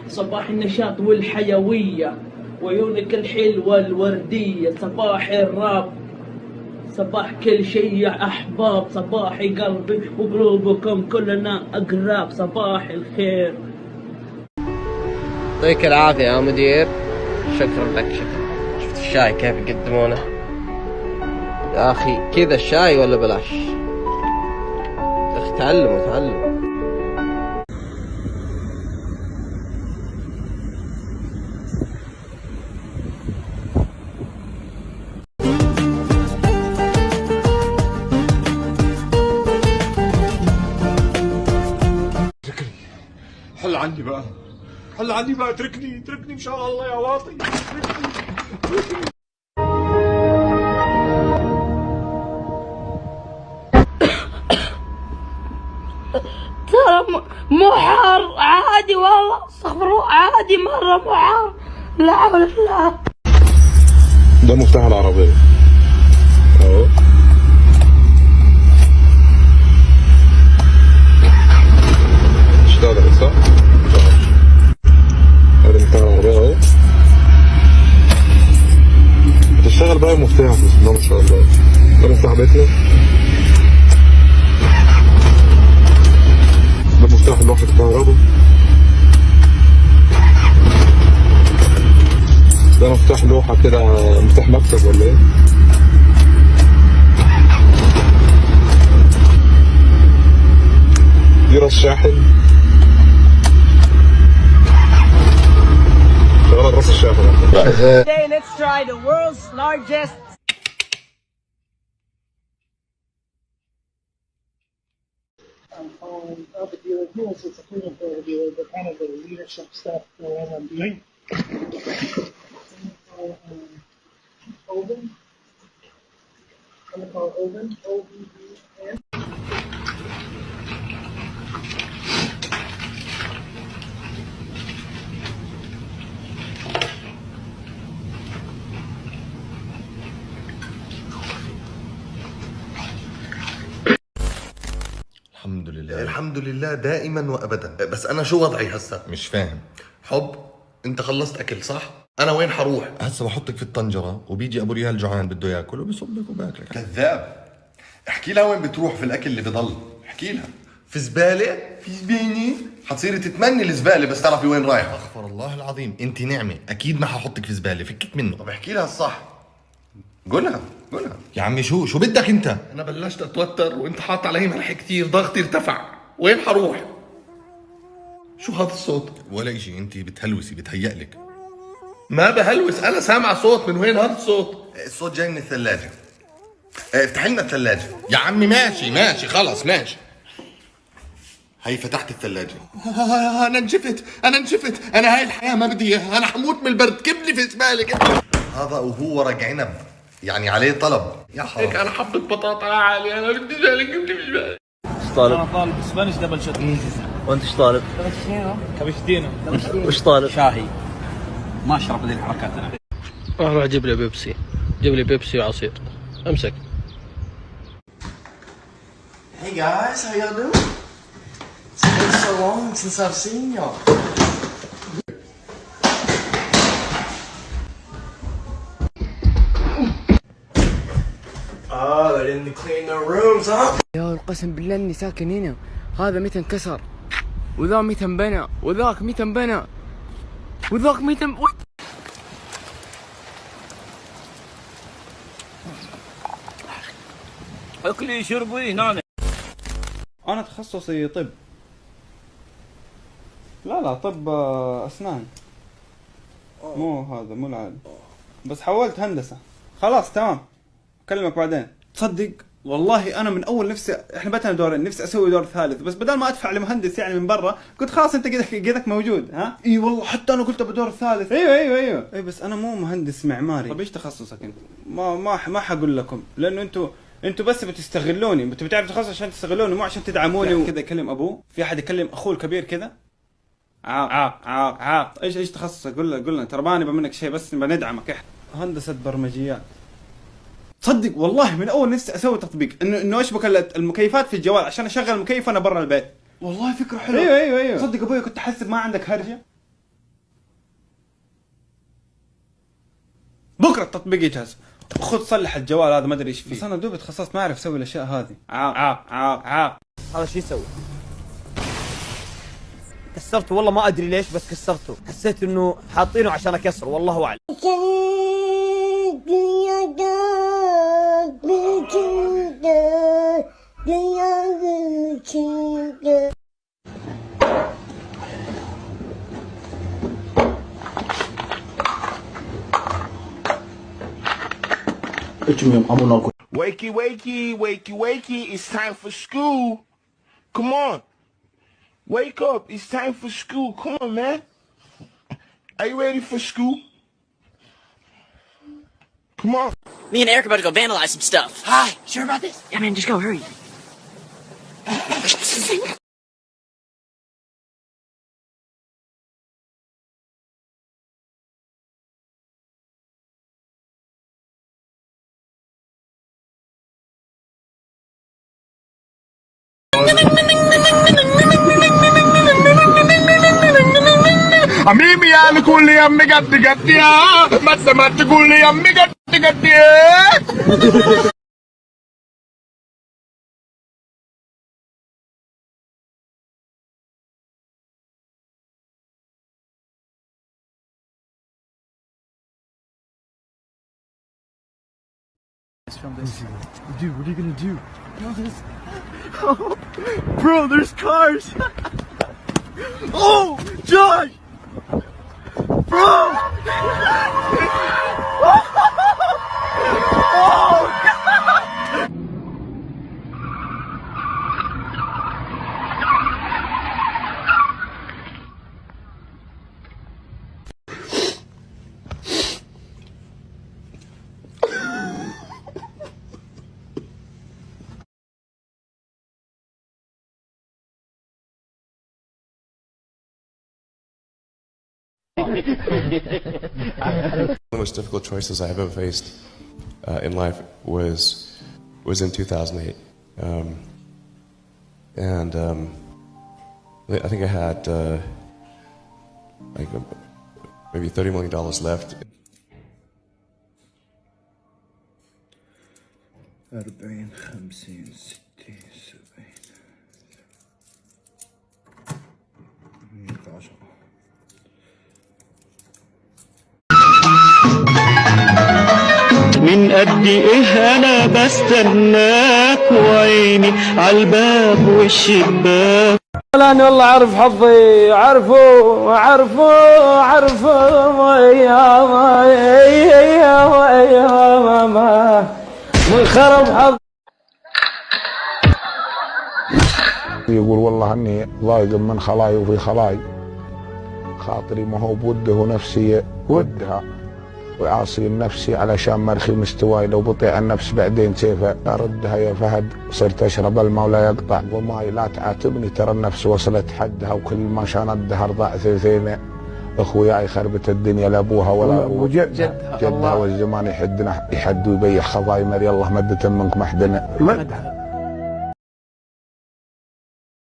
صباح النشاط والحيوية وعيونك الحلوة الوردية، صباح الراب، صباح كل شيء يا أحباب، صباحي قلبي وقلوبكم كلنا أقراب، صباح الخير. يعطيك العافية يا مدير، شكرا لك شكرا. شفت الشاي كيف يقدمونه يا أخي؟ كذا الشاي ولا بلاش؟ يا أخي تعلموا تعلموا. حل عني بقى، حل عني بقى، اتركني اتركني ان شاء الله يا واطي، اتركني. ترى مو حار عادي والله، استغفر الله، عادي مرة مو حار، لا حول الله. ده مفتاح العربية اهو. اشتغلت صح؟ هذا مفتاح العربية اهو. هتشتغل بقى المفتاح، بسم الله ما شاء الله. ده مفتاح بيتنا، ده مفتاح لوحة الكهرباء، ده مفتاح لوحة كده، مفتاح مكتب ولا ايه؟ دي راس شاحن، شغال راس الشاحن. Today let's try the world's largest of the dealer. Who is it's a freedom for the dealer, but kind of the leadership stuff that I'm doing. Oven. I'm gonna call it Oven. O-V-E-N. الحمد لله الحمد لله دائما وابدا. بس انا شو وضعي هسه؟ مش فاهم. حب انت خلصت اكل صح؟ انا وين حروح؟ هسه بحطك في الطنجره وبيجي ابو ريال جوعان بده ياكل وبصبك وباكلك. كذاب. احكي لها وين بتروح في الاكل اللي بضل. احكي لها. في زباله؟ في زبينه؟ حتصيري تتمني الزباله بس تعرفي وين رايحه. استغفر الله العظيم، انت نعمه، اكيد ما ححطك في زباله، فكك منه. طب احكي لها الصح. قولها قولها يا عمي. شو بدك انت؟ انا بلشت اتوتر وانت حاط علي ملح كثير، ضغطي ارتفع، وين حروح؟ شو هذا الصوت؟ ولا اشي، انت بتهلوسي، بتهيألك. ما بهلوس، انا سامع صوت. من وين هذا الصوت؟ الصوت جاي من الثلاجة. افتح لنا الثلاجة يا عمي. ماشي ماشي خلص ماشي. هي فتحت الثلاجة. انا نشفت انا نشفت، انا هاي الحياة ما بدي اياها، انا حموت من البرد. كبلي في زبالة. هذا وهو ورق عنب، يعني عليه طلب. يا حرام هيك انا حبة بطاطا عالية، انا بدي ذلك. قبلي في زبالة. ايش طالب؟ انا طالب اسبانيش دبل شوت. وانت ايش طالب؟ كابتشينو. وش طالب؟ شاهي. ما اشرب هذه الحركات انا. روح جيب لي بيبسي، جيب لي بيبسي وعصير. امسك. Hey guys, how y'all doing? It's been so long since I've seen y'all. Oh, they didn't clean their rooms, huh? يا القسم بالله اني ساكن هنا. هذا متى انكسر، وذا متى انبنى، وذاك متى انبنى، وذاك متى اكلي شربي هنا. انا تخصصي طب. لا طب اسنان. مو هذا مو العادي، بس حولت هندسة. خلاص تمام، اكلمك بعدين. تصدق والله انا من اول نفسي، احنا بتنا دورين، نفسي اسوي دور ثالث، بس بدل ما ادفع لمهندس يعني من برا، قلت خلاص انت قدك موجود. ها اي والله، حتى انا قلت بدور الثالث. ايوه اي بس انا مو مهندس معماري. طب ايش تخصصك انت؟ ما حقول لكم، لانه انتوا بس بتستغلوني، انتوا بتعرفوا تخصص عشان تستغلوني، مو عشان تدعموني. كذا يكلم ابوه، في احد يكلم اخوه الكبير كذا. عاق. ايش تخصصك؟ قول لنا ترى ما نبغى منك شيء، بس نبغى ندعمك احنا. هندسة برمجيات. تصدق والله من اول نفسي اسوي تطبيق انه اشبك المكيفات في الجوال عشان اشغل المكيف وانا برا البيت. والله فكره حلوه. ايوه تصدق ابوي كنت احسب ما عندك هرجه. بكره التطبيق يجهز. خذ صلح الجوال هذا ما ادري ايش فيه، بس انا دوبي تخصصت ما اعرف اسوي الاشياء هذه. عاق هذا شو يسوي؟ كسرته والله ما ادري ليش، بس كسرته، حسيت انه حاطينه عشان اكسره والله اعلم. Wakey, wakey, wakey, wakey, it's time for school. Come on. Wake up, it's time for school. Come on, man. Are you ready for school? Come on. Me and Eric are about to go vandalize some stuff. Hi, sure about this? Yeah, man, just go, hurry. عميمي يعني تقول لي يا امي قد قد يا ما تقول لي يا امي قد قد يا Dude, what are you gonna do? Bro, there's cars! Oh, Josh! Bro! Oh, God! One of the most difficult choices I ever faced in life was in 2008, and I think I had like maybe $30 million left. 40 50 60 70 110. من قد ايه انا بستناك وعيني عالباب والشباك. انا والله عارف حظي، عارفه يا ماما من خرب حظ. يقول والله اني ضايق من خلاي وفي خلاي، خاطري ما هو بوده نفسي ودها، وعاصي النفسي علشان مرخي مستواي، لو بطيع النفس بعدين سيف اردها يا فهد، صرت اشرب الماء ولا يقطع وماي، لا تعاتبني ترى النفس وصلت حدها، وكل ما شان الدهر ضاع ثلثين، اخوياي خربت الدنيا لابوها ولا جدها والزمان يحد ويبيح خضايمر، يلا مدة منك محدنا.